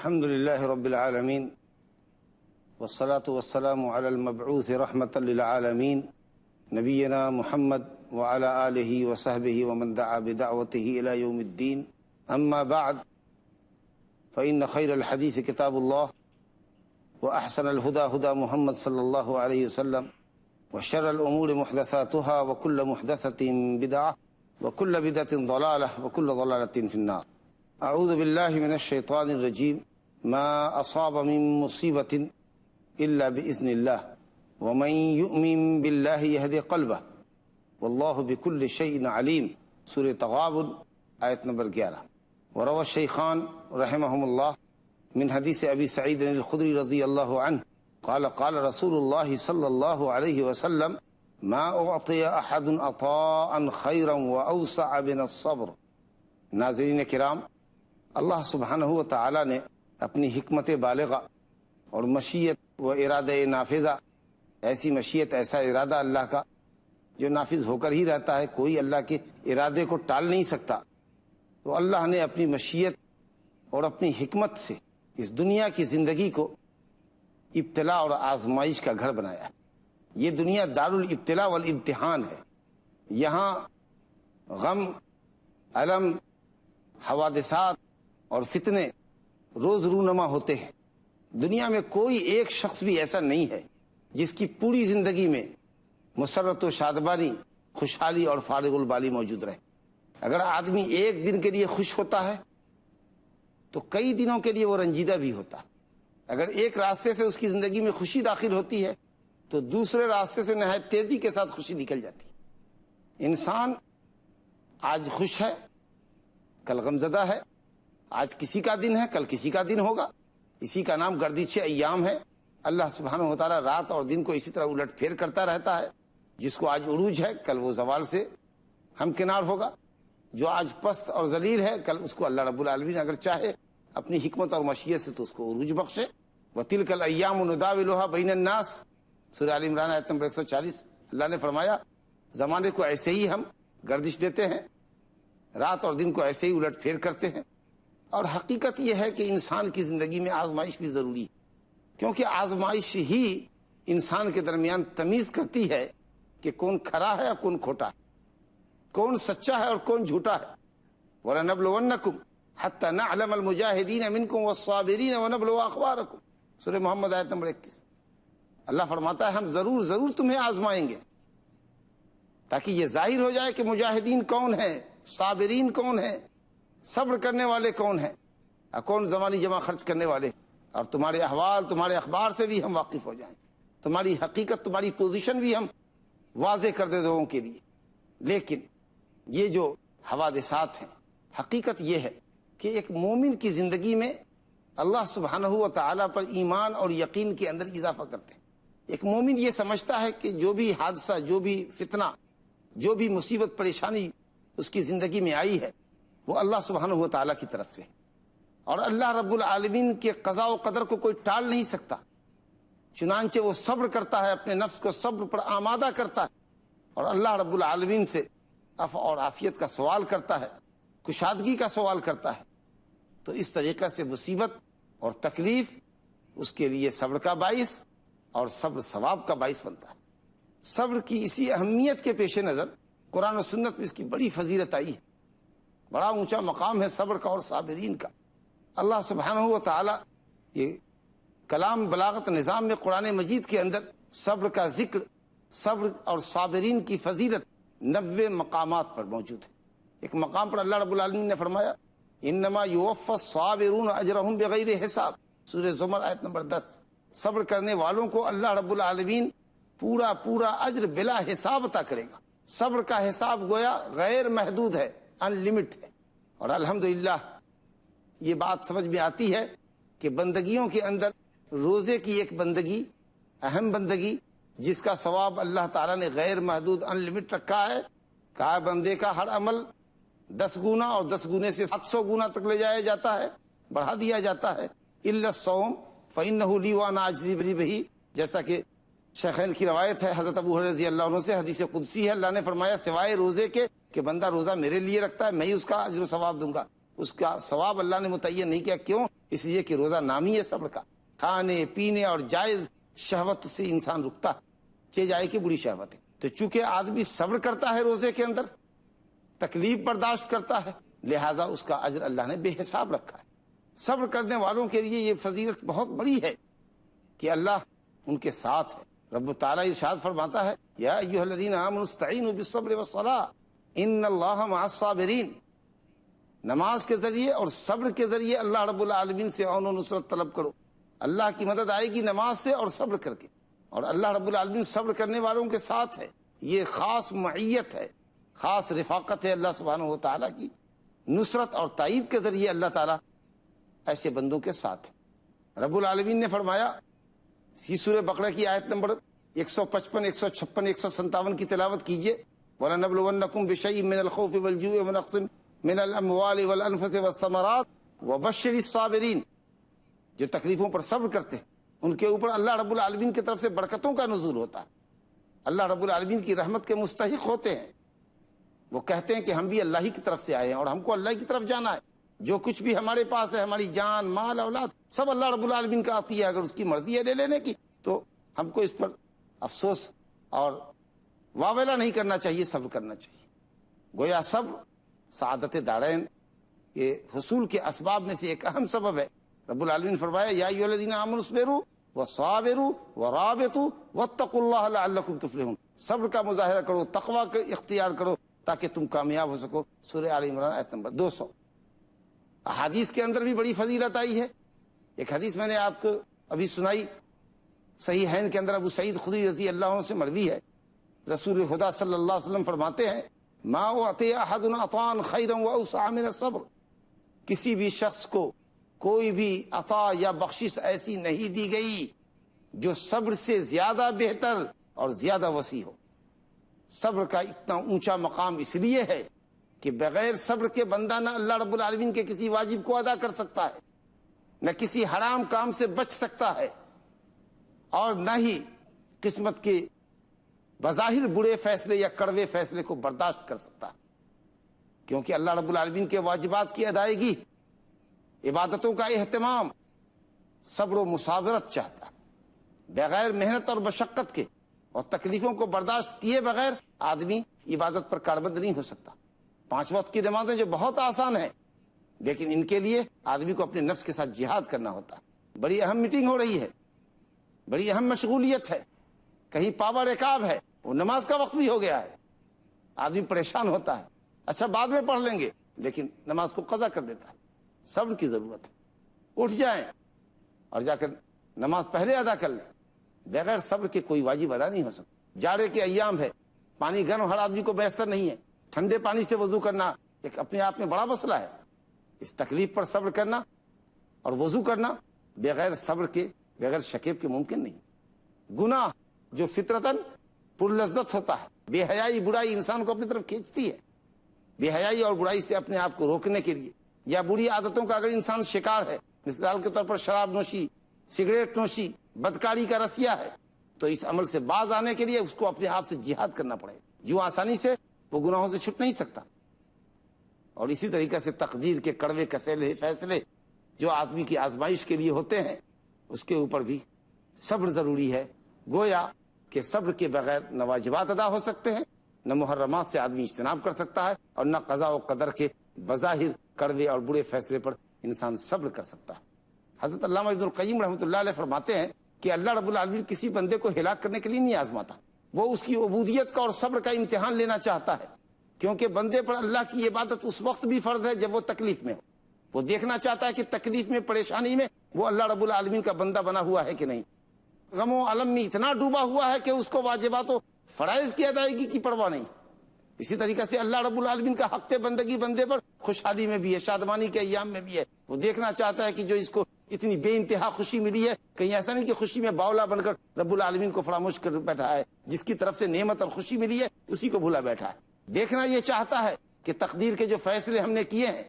الحمد لله رب العالمين والصلاة والسلام على المبعوث رحمة للعالمين نبينا محمد وعلى آله وصحبه ومن دعا بدعوته إلى يوم الدين أما بعد فإن خير الحديث كتاب الله وأحسن الهدى هدى محمد صلى الله عليه وسلم وشر الأمور محدثاتها وكل محدثة بدعة وكل بدعة ضلالة وكل ضلالة في النار اعوذ باللہ من الشیطان الرجیم ما اصاب من مصیبت الا باذن اللہ ومن یؤمن باللہ یہد قلبہ واللہ بکل شیء علیم سورہ تغابن آیت نمبر 11۔ وروى الشیخان رحمہم اللہ من حدیث ابی سعید الخدری رضی اللہ عنہ قال قال رسول اللہ صلی اللہ علیہ وسلم ما اعطی احد عطاء خیرا واوسع من الصبر۔ ناظرین کرام، اللہ سبحانہ و تعالی نے اپنی حکمت بالغہ اور مشیت و ارادہ نافذہ، ایسی مشیت ایسا ارادہ اللہ کا جو نافذ ہو کر ہی رہتا ہے، کوئی اللہ کے ارادے کو ٹال نہیں سکتا، تو اللہ نے اپنی مشیت اور اپنی حکمت سے اس دنیا کی زندگی کو ابتلا اور آزمائش کا گھر بنایا ہے۔ یہ دنیا دار الابتلاء والامتحان ہے، یہاں غم، الم، حوادثات اور فتنے روز رونما ہوتے ہیں۔ دنیا میں کوئی ایک شخص بھی ایسا نہیں ہے جس کی پوری زندگی میں مسرت و شادمانی، خوشحالی اور فارغ البالی موجود رہے۔ اگر آدمی ایک دن کے لیے خوش ہوتا ہے تو کئی دنوں کے لیے وہ رنجیدہ بھی ہوتا ہے۔ اگر ایک راستے سے اس کی زندگی میں خوشی داخل ہوتی ہے تو دوسرے راستے سے نہایت تیزی کے ساتھ خوشی نکل جاتی ہے۔ انسان آج خوش ہے، کل غمزدہ ہے، آج کسی کا دن ہے، کل کسی کا دن ہوگا، اسی کا نام گردش ایام ہے۔ اللہ سبحانہ و تعالیٰ رات اور دن کو اسی طرح الٹ پھیر کرتا رہتا ہے۔ جس کو آج عروج ہے کل وہ زوال سے ہمکنار ہوگا، جو آج پست اور ذلیل ہے کل اس کو اللہ رب العالمین اگر چاہے اپنی حکمت اور مشیت سے تو اس کو عروج بخشے۔ وَتِلْكَ الْأَيَّامُ نُدَاوِلُهَا بَيْنَ النَّاسِ، سورہ آل عمران آیت نمبر 140۔ اللہ نے فرمایا زمانے کو ایسے ہی ہم گردش دیتے ہیں، رات اور دن کو ایسے ہی الٹ پھیر کرتے ہیں۔ اور حقیقت یہ ہے کہ انسان کی زندگی میں آزمائش بھی ضروری ہے، کیونکہ آزمائش ہی انسان کے درمیان تمیز کرتی ہے کہ کون کھرا ہے اور کون کھوٹا ہے، کون سچا ہے اور کون جھوٹا ہے۔ وَلَنَبْلُوَنَّكُمْ حَتَّى نَعْلَمَ الْمُجَاهِدِينَ مِنْكُمْ وَالصَّابِرِينَ وَنَبْلُوَ أَخْبَارَكُمْ، سورہ محمد آیت نمبر 31۔ اللہ فرماتا ہے ہم ضرور تمہیں آزمائیں گے تاکہ یہ ظاہر ہو جائے کہ مجاہدین کون ہیں، صابرین کون ہیں، صبر کرنے والے کون ہیں، اور کون زمانی جمع خرچ کرنے والے، اور تمہارے احوال، تمہارے اخبار سے بھی ہم واقف ہو جائیں، تمہاری حقیقت، تمہاری پوزیشن بھی ہم واضح کر دیں لوگوں کے لیے۔ لیکن یہ جو حوادثات ہیں، حقیقت یہ ہے کہ ایک مومن کی زندگی میں اللہ سبحانہ و تعالیٰ پر ایمان اور یقین کے اندر اضافہ کرتے ہیں۔ ایک مومن یہ سمجھتا ہے کہ جو بھی حادثہ، جو بھی فتنہ، جو بھی مصیبت پریشانی اس کی زندگی میں آئی ہے وہ اللہ سبحانہ و تعالیٰ کی طرف سے، اور اللہ رب العالمین کے قضاء و قدر کو کوئی ٹال نہیں سکتا۔ چنانچہ وہ صبر کرتا ہے، اپنے نفس کو صبر پر آمادہ کرتا ہے، اور اللہ رب العالمین سے عفو اور عافیت کا سوال کرتا ہے، کشادگی کا سوال کرتا ہے۔ تو اس طریقے سے مصیبت اور تکلیف اس کے لیے صبر کا باعث اور صبر ثواب کا باعث بنتا ہے۔ صبر کی اسی اہمیت کے پیش نظر قرآن و سنت میں اس کی بڑی فضیلت آئی ہے، بڑا اونچا مقام ہے صبر کا اور صابرین کا۔ اللہ سبحانہ و تعالیٰ یہ کلام بلاغت نظام میں قرآن مجید کے اندر صبر کا ذکر، صبر اور صابرین کی فضیلت 90 مقامات پر موجود ہے۔ ایک مقام پر اللہ رب العالمین نے فرمایا انما یوفی الصابرون اجرہم بغیر حساب، سورہ زمر آیت نمبر 10۔ صبر کرنے والوں کو اللہ رب العالمین پورا اجر بلا حساب عطا کرے گا۔ صبر کا حساب گویا غیر محدود ہے، ان لمٹ ہے۔ اور الحمدللہ یہ بات سمجھ میں آتی ہے کہ بندگیوں کے اندر روزے کی ایک بندگی، اہم بندگی، جس کا ثواب اللہ تعالیٰ نے غیر محدود ان لمٹ رکھا ہے، کہا بندے کا ہر عمل 10 گنا اور 10 گنے سے 700 گنا تک لے جایا جاتا ہے، بڑھا دیا جاتا ہے۔ الا الصوم فإنه لي وأنا أجزي به، جیسا کہ شیخین کی روایت ہے حضرت ابو ہریرہ رضی اللہ عنہ سے، حدیث قدسی ہے، اللہ نے فرمایا سوائے روزے کے کہ بندہ روزہ میرے لیے رکھتا ہے میں ہی اس کا اجر و ثواب دوں گا، اس کا ثواب اللہ نے متعین نہیں کیا. کیوں؟ اس لیے کہ روزہ نامی ہے صبر کا. کھانے پینے اور جائز شہوت سے انسان رکتا ہے، چہ جائے کہ بری شہوت ہے. تو چونکہ آدمی صبر کرتا ہے روزے کے اندر، تکلیف برداشت کرتا ہے، لہٰذا اس کا اجر اللہ نے بے حساب رکھا ہے. صبر کرنے والوں کے لیے یہ فضیلت بہت بڑی ہے کہ اللہ ان کے ساتھ ہے. رب تعالیٰ ارشاد فرماتا ہے یا ایھا الذین آمنوا استعینوا بالصبر والصلاۃ ان اللہ مع الصابرین. نماز کے ذریعے اور صبر کے ذریعے اللہ رب العالمین سے عون و نصرت طلب کرو. اللہ کی مدد آئے گی نماز سے اور صبر کر کے، اور اللہ رب العالمین صبر کرنے والوں کے ساتھ ہے. یہ خاص معیت ہے، خاص رفاقت ہے اللہ سبحانہ و تعالیٰ کی. نصرت اور تائید کے ذریعے اللہ تعالیٰ ایسے بندوں کے ساتھ ہے. رب العالمین نے فرمایا، اسی سورہ بقرہ کی آیت نمبر 155، 156، 157 کی تلاوت کیجئے. وَلَنَبْلُوَنَّكُمْ بِشَيْءٍ مِّنَ الْخَوْفِ وَالْجُوعِ وَنَقْصٍ مِّنَ الْأَمْوَالِ وَالْأَنفُسِ وَالثَّمَرَاتِ وَبَشِّرِ الصَّابِرِينَ. جو تکلیفوں پر صبر کرتے ہیں ان کے اوپر اللہ رب العالمین کی طرف سے برکتوں کا نزول ہوتا ہے. اللہ رب العالمین کی رحمت کے مستحق ہوتے ہیں. وہ کہتے ہیں کہ ہم بھی اللہ ہی کی طرف سے آئے ہیں اور ہم کو اللہ کی طرف جانا ہے. جو کچھ بھی ہمارے پاس ہے، ہماری جان مال اولاد، سب اللہ رب العالمین کا عطیہ ہے. اگر اس کی مرضی ہے لے لینے کی تو ہم کو اس پر افسوس اور واویلا نہیں کرنا چاہیے، صبر کرنا چاہیے. گویا صبر سعادت دارین کے حصول کے اسباب میں سے ایک اہم سبب ہے. رب العالمین فرمایا یا ایھا الذین آمنوا اصبروا وصابروا ورابطوا واتقوا اللہ لعلکم تفلحون. صبر کا مظاہرہ کرو، تقویٰ کا اختیار کرو تاکہ تم کامیاب ہو سکو. سورہ آل عمران آیت نمبر 200. احادیث کے اندر بھی بڑی فضیلت آئی ہے. ایک حدیث میں نے آپ کو ابھی سنائی، صحیحین کے اندر ابو سعید خدری رضی اللہ عنہ سے مروی ہے. رسول خدا صلی اللہ علیہ وسلم فرماتے ہیں ما اعطی احد عطاء خیرا واوسع من الصبر. کسی بھی شخص کو کوئی بھی عطا یا بخشش ایسی نہیں دی گئی جو صبر سے زیادہ بہتر اور زیادہ وسیع ہو. صبر کا اتنا اونچا مقام اس لیے ہے کہ بغیر صبر کے بندہ نہ اللہ رب العالمین کے کسی واجب کو ادا کر سکتا ہے، نہ کسی حرام کام سے بچ سکتا ہے، اور نہ ہی قسمت کے بظاہر برے فیصلے یا کڑوے فیصلے کو برداشت کر سکتا ہے. کیونکہ اللہ رب العالمین کے واجبات کی ادائیگی، عبادتوں کا اہتمام صبر و مصابرت چاہتا ہے. بغیر محنت اور مشقت کے اور تکلیفوں کو برداشت کیے بغیر آدمی عبادت پر کاربند نہیں ہو سکتا. 5 وقت کی نمازیں جو بہت آسان ہیں، لیکن ان کے لیے آدمی کو اپنے نفس کے ساتھ جہاد کرنا ہوتا ہے. بڑی اہم میٹنگ ہو رہی ہے، بڑی اہم مشغولیت ہے، کہیں پاور رکاب ہے، وہ نماز کا وقت بھی ہو گیا ہے، آدمی پریشان ہوتا ہے. اچھا بعد میں پڑھ لیں گے، لیکن نماز کو قضا کر دیتا ہے. صبر کی ضرورت ہے. اٹھ جائیں اور جا کر نماز پہلے ادا کر لیں. بغیر صبر کے کوئی واجب ادا نہیں ہو سکتا. جاڑے کے ایام ہے، پانی گرم ہر آدمی کو میسر نہیں ہے. ٹھنڈے پانی سے وضو کرنا ایک اپنے آپ میں بڑا مسئلہ ہے. اس تکلیف پر صبر کرنا اور وضو کرنا بغیر صبر کے، بغیر شکیب کے ممکن نہیں. گناہ جو فطرتاً پرلذت ہوتا ہے، بے حیائی برائی انسان کو اپنی طرف کھینچتی ہے. بے حیائی اور برائی سے اپنے آپ کو روکنے کے لیے، یا بری عادتوں کا اگر انسان شکار ہے، مثال کے طور پر شراب نوشی، سگریٹ نوشی، بدکاری کا رسیہ ہے، تو اس عمل سے باز آنے کے لیے اس کو اپنے آپ سے جہاد کرنا پڑے. یوں آسانی سے وہ گناہوں سے چھٹ نہیں سکتا. اور اسی طریقے سے تقدیر کے کڑوے کسیلے فیصلے جو آدمی کی آزمائش کے لیے ہوتے ہیں، اس کے اوپر بھی صبر ضروری ہے. گویا کہ صبر کے بغیر نہ واجبات ادا ہو سکتے ہیں، نہ محرمات سے آدمی اجتناب کر سکتا ہے، اور نہ قضاء و قدر کے بظاہر کڑوے اور برے فیصلے پر انسان صبر کر سکتا ہے. حضرت علامہ ابن القیم رحمۃ اللہ علیہ فرماتے ہیں کہ اللہ رب العالمین کسی بندے کو ہلاک کرنے کے لیے نہیں آزماتا، وہ اس کی عبودیت کا اور صبر کا امتحان لینا چاہتا ہے. کیونکہ بندے پر اللہ کی عبادت اس وقت بھی فرض ہے جب وہ تکلیف میں ہو. وہ دیکھنا چاہتا ہے کہ تکلیف میں، پریشانی میں وہ اللہ رب العالمین کا بندہ بنا ہوا ہے کہ نہیں. غم و علم میں اتنا ڈوبا ہوا ہے کہ اس کو واجبات و فرائض کی ادائیگی کی پرواہ نہیں. اسی طریقے سے اللہ رب العالمین کا حق بندگی بندے پر خوشحالی میں بھی ہے، شادمانی کے ایام میں بھی ہے. وہ دیکھنا چاہتا ہے کہ جو اس کو اتنی بے انتہا خوشی ملی ہے، کہیں ایسا نہیں کہ خوشی میں باولا بن کر رب العالمین کو فراموش کر بیٹھا ہے. جس کی طرف سے نعمت اور خوشی ملی ہے اسی کو بھولا بیٹھا ہے. دیکھنا یہ چاہتا ہے کہ تقدیر کے جو فیصلے ہم نے کیے ہیں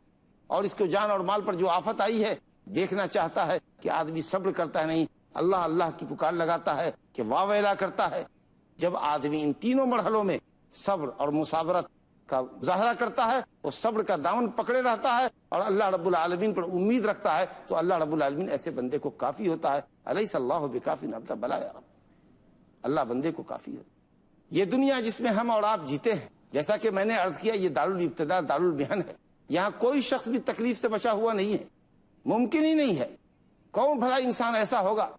اور اس کو جان اور مال پر جو آفت آئی ہے، دیکھنا چاہتا ہے کہ آدمی صبر کرتا ہے نہیں، اللہ اللہ کی پکار لگاتا ہے کہ واہ ویلا کرتا ہے. جب آدمی ان تینوں مرحلوں میں صبر اور مصابرت کا مظاہرہ کرتا ہے، وہ صبر کا دامن پکڑے رہتا ہے اور اللہ رب العالمین پر امید رکھتا ہے، تو اللہ رب العالمین ایسے بندے کو کافی ہوتا ہے۔ الیس اللہ بکافٍ عبدہ، بلا یا رب، اللہ بندے کو کافی ہوتا ہے۔ یہ دنیا جس میں ہم اور آپ جیتے ہیں، جیسا کہ میں نے عرض کیا، یہ دارالابتداء دارالمحن ہے، یہاں کوئی شخص بھی تکلیف سے بچا ہوا نہیں ہے، ممکن ہی نہیں ہے۔ کون بھلا انسان ایسا ہوگا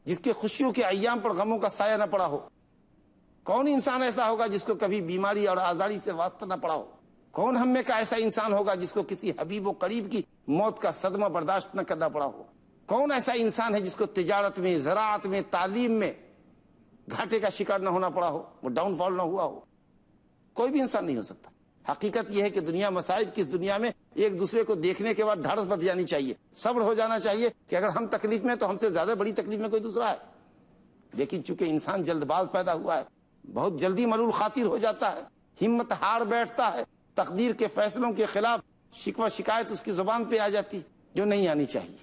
جس کے خوشیوں کے ایام پر غموں کا سایہ نہ پڑا ہو؟ کون انسان ایسا ہوگا جس کو کبھی بیماری اور آزاری سے واسطہ نہ پڑا ہو؟ کون ہم میں کا ایسا انسان ہوگا جس کو کسی حبیب و قریب کی موت کا صدمہ برداشت نہ کرنا پڑا ہو؟ کون ایسا انسان ہے جس کو تجارت میں، زراعت میں، تعلیم میں گھاٹے کا شکار نہ ہونا پڑا ہو، وہ ڈاؤن فال نہ ہوا ہو؟ کوئی بھی انسان نہیں ہو سکتا۔ حقیقت یہ ہے کہ دنیا مصائب کی اس دنیا میں ایک دوسرے کو دیکھنے کے بعد ڈھارس بندھ جانی چاہیے، صبر ہو جانا چاہیے کہ اگر ہم تکلیف میں تو ہم سے زیادہ بڑی تکلیف میں کوئی دوسرا ہے۔ لیکن چونکہ انسان جلد باز پیدا ہوا ہے، بہت جلدی ملول خاطر ہو جاتا ہے، ہمت ہار بیٹھتا ہے، تقدیر کے فیصلوں کے خلاف شکوہ شکایت اس کی زبان پہ آ جاتی جو نہیں آنی چاہیے،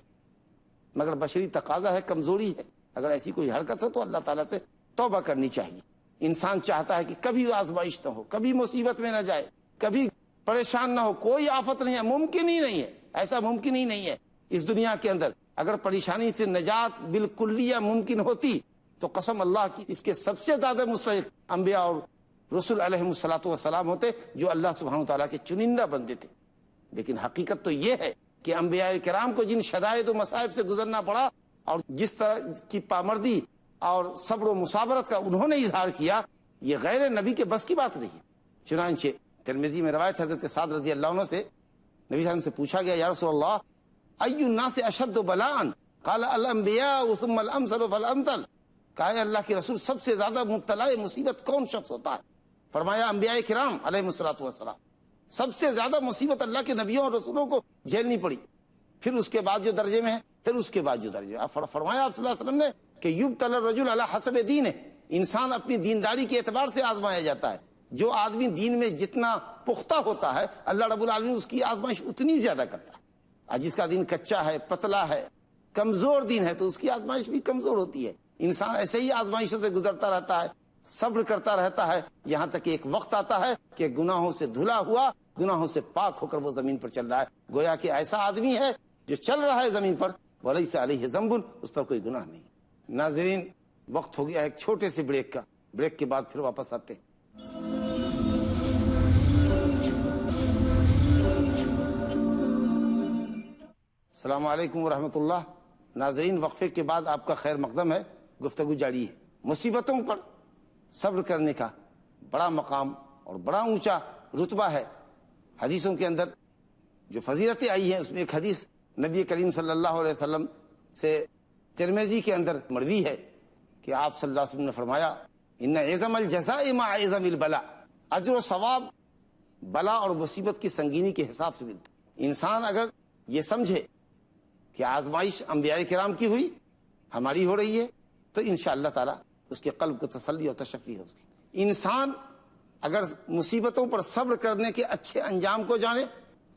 مگر بشری تقاضا ہے، کمزوری ہے۔ اگر ایسی کوئی حرکت ہو تو اللہ تعالیٰ سے توبہ کرنی چاہیے۔ انسان چاہتا ہے کہ کبھی آزمائش نہ ہو، کبھی مصیبت میں نہ جائے، کبھی پریشان نہ ہو، کوئی آفت نہیں ہے، ممکن ہی نہیں ہے، ایسا ممکن ہی نہیں ہے اس دنیا کے اندر۔ اگر پریشانی سے نجات بالکلیہ ممکن ہوتی تو قسم اللہ کی اس کے سب سے زیادہ مستحق انبیاء اور رسول علیہ الصلوۃ والسلام ہوتے، جو اللہ سبحانہ وتعالیٰ کے چنندہ بندے تھے۔ لیکن حقیقت تو یہ ہے کہ انبیاء کرام کو جن شدائد و مصائب سے گزرنا پڑا اور جس طرح کی پامردی اور صبر و مصابرت کا انہوں نے اظہار کیا، یہ غیر نبی کے بس کی بات نہیں۔ چنانچہ ترمذی میں روایت حضرت سعد رضی اللہ عنہ سے نبی صلی اللہ علیہ وسلم سے پوچھا گیا، یا رسول اللہ ای الناس اشد بلاء؟ قال الانبیاء ثم الامثل فالامثل۔ کہا ہے اللہ کے رسول، سب سے زیادہ مبتلا مصیبت کون شخص ہوتا ہے؟ فرمایا انبیاء کرام علیہ الصلوۃ والسلام۔ سب سے زیادہ مصیبت اللہ کے نبیوں اور رسولوں کو جھیلنی پڑی، پھر اس کے بعد جو درجے میں ہے، پھر اس کے بعد جو درجے میں۔ فرمایا آپ صلی اللہ علیہ وسلم نے کہ یبتلی الرجل علی حسب دینہ، انسان اپنی دینداری کے اعتبار سے آزمایا جاتا ہے۔ جو آدمی دین میں جتنا پختہ ہوتا ہے، اللہ رب العالمین اس کی آزمائش اتنی زیادہ کرتا ہے۔ اور جس کا دین کچا ہے، پتلا ہے، کمزور دین ہے، تو اس کی آزمائش بھی کمزور ہوتی ہے۔ انسان ایسے ہی آزمائشوں سے گزرتا رہتا ہے، صبر کرتا رہتا ہے، یہاں تک کہ ایک وقت آتا ہے کہ گناہوں سے دھلا ہوا، گناہوں سے پاک ہو کر وہ زمین پر چل رہا ہے۔ گویا کہ ایسا آدمی ہے جو چل رہا ہے زمین پر، ولیس علیہ ذنب، اس پر کوئی گناہ نہیں۔ ناظرین، وقت ہو گیا ایک چھوٹے سے بریک کا، بریک کے بعد پھر واپس آتے ہیں۔ السلام علیکم ورحمۃ اللہ۔ ناظرین، وقفے کے بعد آپ کا خیر مقدم ہے، گفتگو جاری ہے۔ مصیبتوں پر صبر کرنے کا بڑا مقام اور بڑا اونچا رتبہ ہے۔ حدیثوں کے اندر جو فضیلتیں آئی ہیں، اس میں ایک حدیث نبی کریم صلی اللہ علیہ وسلم سے ترمذی کے اندر مروی ہے کہ آپ صلی اللہ علیہ وسلم نے فرمایا، ان اعظم الجزاء مع اعظم البلاء، اجر و ثواب بلا اور مصیبت کی سنگینی کے حساب سے ملتا ہے۔ انسان اگر یہ سمجھے کہ آزمائش انبیاء کرام کی ہوئی، ہماری ہو رہی ہے، تو انشاءاللہ تعالی اس کے قلب کو تسلی اور تشفی ہوگی۔ انسان اگر مصیبتوں پر صبر کرنے کے اچھے انجام کو جانے،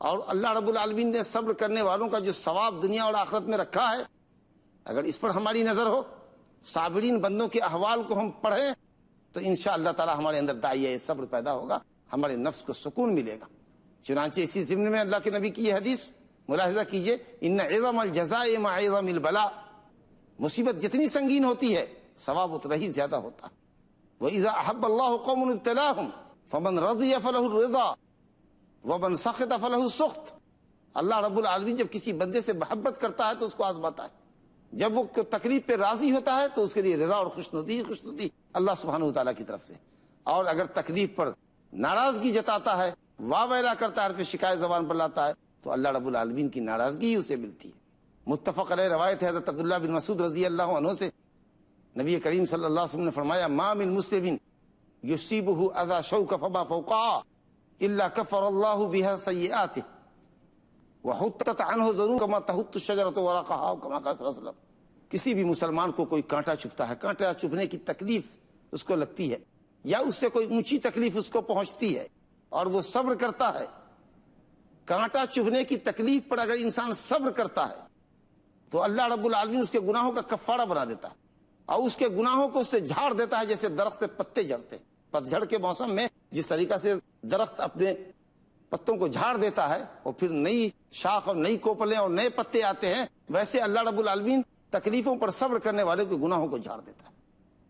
اور اللہ رب العالمین نے صبر کرنے والوں کا جو ثواب دنیا اور آخرت میں رکھا ہے، اگر اس پر ہماری نظر ہو، صابرین بندوں کے احوال کو ہم پڑھیں، تو انشاءاللہ تعالی ہمارے اندر داعیہ صبر پیدا ہوگا، ہمارے نفس کو سکون ملے گا۔ چنانچہ اسی ضمن میں اللہ کے نبی کی یہ حدیث ملاحظہ کیجئے، ان اعظم الجزاء مع اعظم البلاء، مصیبت جتنی سنگین ہوتی ہے ثواب اتنا ہی زیادہ ہوتا ہے۔ وَإِذَا أَحَبَّ اللَّهُ قَوْمٌ ابْتَلَاهُمْ فَمَنْ رَضِيَ فَلَهُ الرِّضَى وَمَنْ سَخِطَ فَلَهُ السُّخْطُ۔ اللہ رب العالمین جب کسی بندے سے محبت کرتا ہے تو اس کو آزماتا ہے، جب وہ تکلیف پہ راضی ہوتا ہے تو اس کے لیے رضا اور خوشنودی اللہ سبحانہ وتعالیٰ کی طرف سے، اور اگر تکلیف پر ناراضگی جتاتا ہے، واہ ویلا کرتا ہے، حرف شکایت زبان پر لاتا ہے، تو اللہ رب العالمین کی ناراضگی ہی اسے ملتی ہے۔ متفق علیہ روایت ہے حضرت عبداللہ بن مسعود رضی اللہ عنہ سے، نبی کریم صلی اللہ علیہ وسلم نے فرمایا، ما من مسلم یصیبہ اذی شوک فما فوقها الا کفر اللہ بها سیئاته وحطت عنہ ضرور کما تحط الشجرۃ ورقها، کما قال صلی اللہ علیہ وسلم۔ کسی بھی مسلمان کو کوئی کانٹا چبھتا ہے، کانٹا چبھنے کی تکلیف اس کو لگتی ہے، یا اس سے کوئی اونچی تکلیف اس کو پہنچتی ہے اور وہ صبر کرتا ہے، کانٹا چبھنے کی تکلیف پر اگر انسان صبر کرتا ہے تو اللہ رب العالمین اس کے گناہوں کا کفارہ بنا دیتا ہے، اور اس کے گناہوں کو اس سے جھاڑ دیتا ہے جیسے درخت سے پتے جھڑتے۔ پتجھڑ کے موسم میں جس طریقہ سے درخت اپنے پتوں کو جھاڑ دیتا ہے اور پھر نئی شاخ اور نئی کوپلیں اور نئے پتے آتے ہیں، ویسے اللہ رب العالمین تکلیفوں پر صبر کرنے والے کے گناہوں کو جھاڑ دیتا ہے۔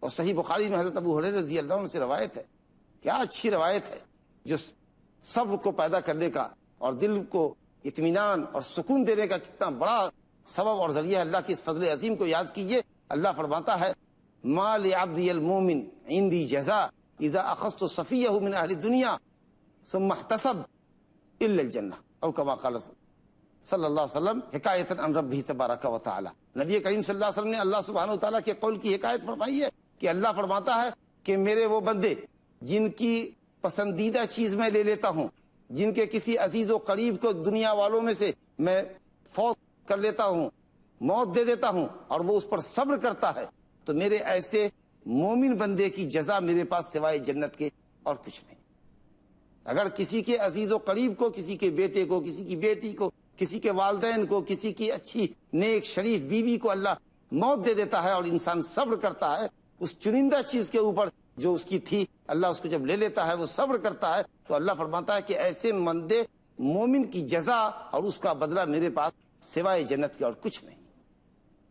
اور صحیح بخاری میں حضرت ابو ہریرہ رضی اللہ عنہ سے روایت ہے، کیا اچھی روایت ہے، جو صبر کو پیدا کرنے کا اور دل کو اطمینان اور سکون دینے کا کتنا بڑا سبب اور ذریعہ ہے۔ اللہ کی اس فضل عظیم کو یاد کیجئے۔ اللہ فرماتا ہے ما لعبدی المومن عندی جزاء اذا اخذت صفیہ من اہل الدنیا ثم احتسب الا الجنہ، او کما قال صلی اللہ علیہ وسلم حکایۃ عن ربہ تبارک و تعالی۔ نبی کریم صلی اللہ علیہ وسلم نے اللہ سبحانہ و تعالیٰ کے قول کی حکایت فرمائی ہے کہ اللہ فرماتا ہے کہ میرے وہ بندے جن کی پسندیدہ چیز میں لے لیتا ہوں، جن کے کسی عزیز و قریب کو دنیا والوں میں سے میں فوت کر لیتا ہوں، موت دے دیتا ہوں، اور وہ اس پر صبر کرتا ہے، تو میرے ایسے مومن بندے کی جزا میرے پاس سوائے جنت کے اور کچھ نہیں۔ اگر کسی کے عزیز و قریب کو، کسی کے بیٹے کو، کسی کی بیٹی کو، کسی کے والدین کو، کسی کی اچھی نیک شریف بیوی کو اللہ موت دے دیتا ہے اور انسان صبر کرتا ہے اس چنندہ چیز کے اوپر جو اس کی تھی، اللہ اس کو جب لے لیتا ہے وہ صبر کرتا ہے، تو اللہ فرماتا ہے کہ ایسے بندے مومن کی جزا اور اس کا بدلہ میرے پاس سوائے جنت کے اور کچھ نہیں۔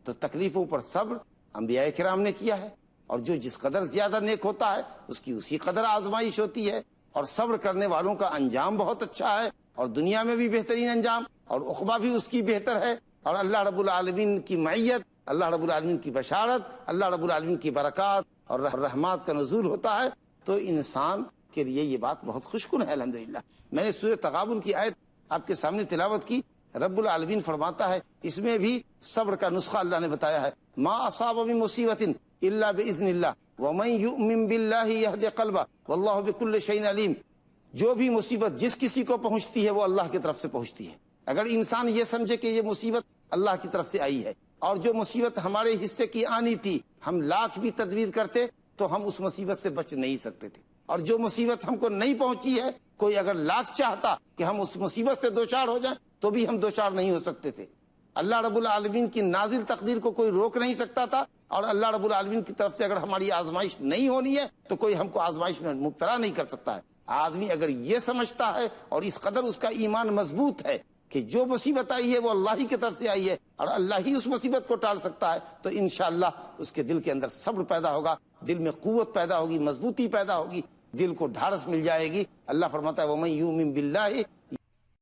تو تکلیفوں پر صبر انبیاء کرام نے کیا ہے، اور جو جس قدر زیادہ نیک ہوتا ہے اس کی اسی قدر آزمائش ہوتی ہے، اور صبر کرنے والوں کا انجام بہت اچھا ہے، اور دنیا میں بھی بہترین انجام اور عقبہ بھی اس کی بہتر ہے، اور اللہ رب العالمین کی معیت، اللہ رب العالمین کی بشارت، اللہ رب العالمین کی برکات اور رحمات کا نزول ہوتا ہے، تو انسان کے لیے یہ بات بہت خوشکن ہے الحمدللہ۔ میں نے سورہ تغابن کی آیت آپ کے سامنے تلاوت کی، رب العالمین فرماتا ہے اس میں بھی صبر کا نسخہ اللہ نے بتایا ہے، ما اصاب من مصیبت الا باذن اللہ ومن یؤمن باللہ یہد قلبہ واللہ بکل شیء علیم۔ جو بھی مصیبت جس کسی کو پہنچتی ہے وہ اللہ کی طرف سے پہنچتی ہے۔ اگر انسان یہ سمجھے کہ یہ مصیبت اللہ کی طرف سے آئی ہے، اور جو مصیبت ہمارے حصے کی آنی تھی ہم لاکھ بھی تدبیر کرتے تو ہم اس مصیبت سے بچ نہیں سکتے تھے، اور جو مصیبت ہم کو نہیں پہنچی ہے کوئی اگر لاکھ چاہتا کہ ہم اس مصیبت سے دوچار ہو جائیں تو بھی ہم دوچار نہیں ہو سکتے تھے۔ اللہ رب العالمین کی نازل تقدیر کو کوئی روک نہیں سکتا تھا، اور اللہ رب العالمین کی طرف سے اگر ہماری آزمائش نہیں ہونی ہے تو کوئی ہم کو آزمائش میں مبتلا نہیں کر سکتا ہے۔ آدمی اگر یہ سمجھتا ہے اور اس قدر اس کا ایمان مضبوط ہے کہ جو مصیبت آئی ہے وہ اللہ ہی کی طرف سے آئی ہے اور اللہ ہی اس مصیبت کو ٹال سکتا ہے، تو انشاءاللہ اس کے دل کے اندر صبر پیدا ہوگا، دل میں قوت پیدا ہوگی، مضبوطی پیدا ہوگی، دل کو ڈھارس مل جائے گی۔ اللہ فرماتا ہے وَمَن یُؤْمِن بِاللَّهِ